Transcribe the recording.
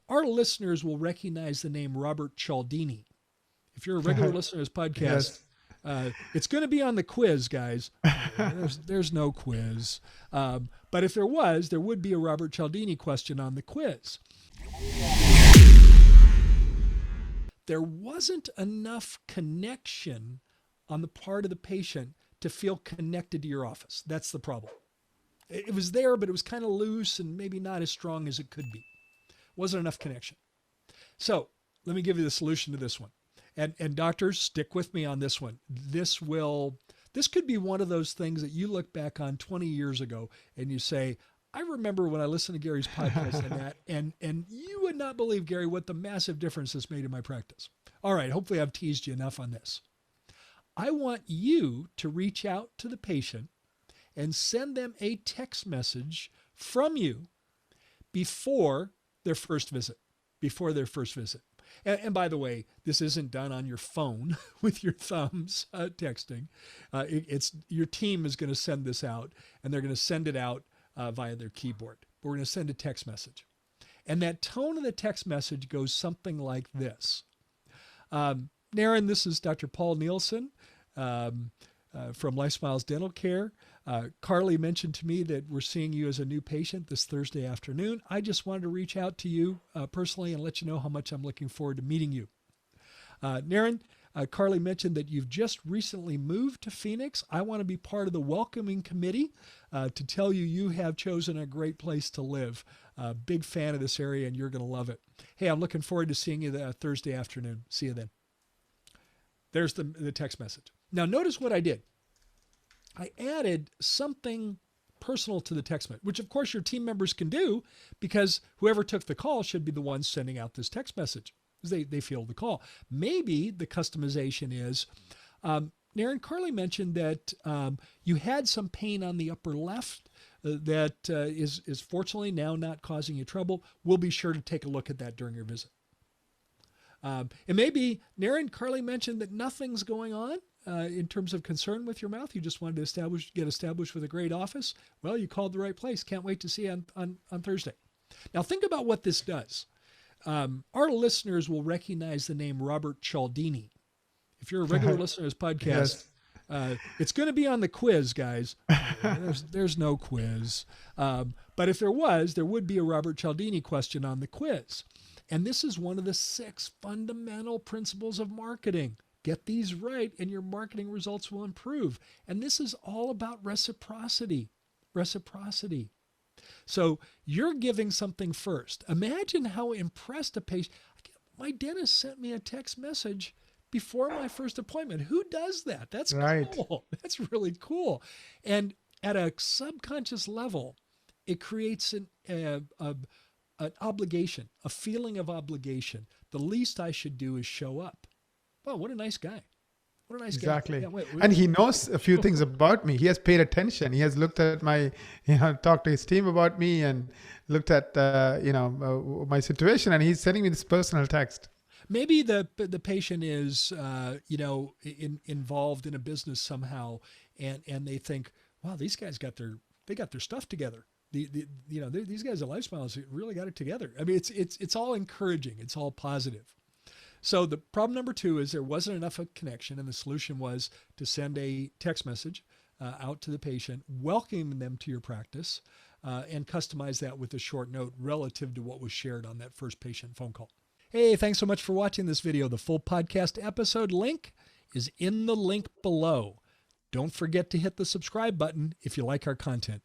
Our listeners will recognize the name Robert Cialdini. If you're a regular listener to this podcast, it's going to be on the quiz, guys. There's no quiz. But if there was, there would be a Robert Cialdini question on the quiz. There wasn't enough connection on the part of the patient to feel connected to your office. That's the problem. It was there, but it was kind of loose and maybe not as strong as it could be. Wasn't enough connection. So let me give you the solution to this one. And doctors, stick with me on this one. This could be one of those things that you look back on 20 years ago and you say, I remember when I listened to Gary's podcast and that, and you would not believe, Gary, what the massive difference this made in my practice. All right, hopefully I've teased you enough on this. I want you to reach out to the patient and send them a text message from you before their first visit. And by the way, this isn't done on your phone with your thumbs texting. It's your team is going to send this out, and they're going to send it out via their keyboard. But we're going to send a text message. And that tone of the text message goes something like this. Naren, this is Dr. Paul Nielsen from Life Smiles Dental Care. Carly mentioned to me that we're seeing you as a new patient this Thursday afternoon. I just wanted to reach out to you personally and let you know how much I'm looking forward to meeting you. Naren, Carly mentioned that you've just recently moved to Phoenix. I want to be part of the welcoming committee to tell you you have chosen a great place to live. Big fan of this area, and you're going to love it. Hey, I'm looking forward to seeing you Thursday afternoon. See you then. There's the text message. Now, notice what I did. I added something personal to the text message, which of course your team members can do because whoever took the call should be the ones sending out this text message because they field the call. Maybe the customization is, Naren, Carly mentioned that you had some pain on the upper left that is fortunately now not causing you trouble. We'll be sure to take a look at that during your visit. And maybe Naren, Carly mentioned that nothing's going on in terms of concern with your mouth. You just wanted to get established with a great office. Well, you called the right place. Can't wait to see you on Thursday. Now think about what this does. Our listeners will recognize the name Robert Cialdini. If you're a regular listener to this podcast, it's going to be on the quiz, guys. There's no quiz. But if there was, there would be a Robert Cialdini question on the quiz. And this is one of the 6 fundamental principles of marketing. Get these right and your marketing results will improve. And this is all about reciprocity. Reciprocity. So you're giving something first. Imagine how impressed a patient. My dentist sent me a text message before my first appointment. Who does that? That's right. Cool. That's really cool. And at a subconscious level, it creates an obligation, a feeling of obligation. The least I should do is show up. Wow, what a nice guy. What a nice guy. Exactly. And he knows a few things about me. He has paid attention. He has looked at talked to his team about me and looked at, my situation, and he's sending me this personal text. Maybe the patient is, involved in a business somehow, and they think, wow, these guys got their stuff together. These guys at Life Smiles really got it together. I mean, it's all encouraging. It's all positive. So the problem number 2 is there wasn't enough of connection, and the solution was to send a text message out to the patient, welcoming them to your practice, and customize that with a short note relative to what was shared on that first patient phone call. Hey, thanks so much for watching this video. The full podcast episode link is in the link below. Don't forget to hit the subscribe button if you like our content.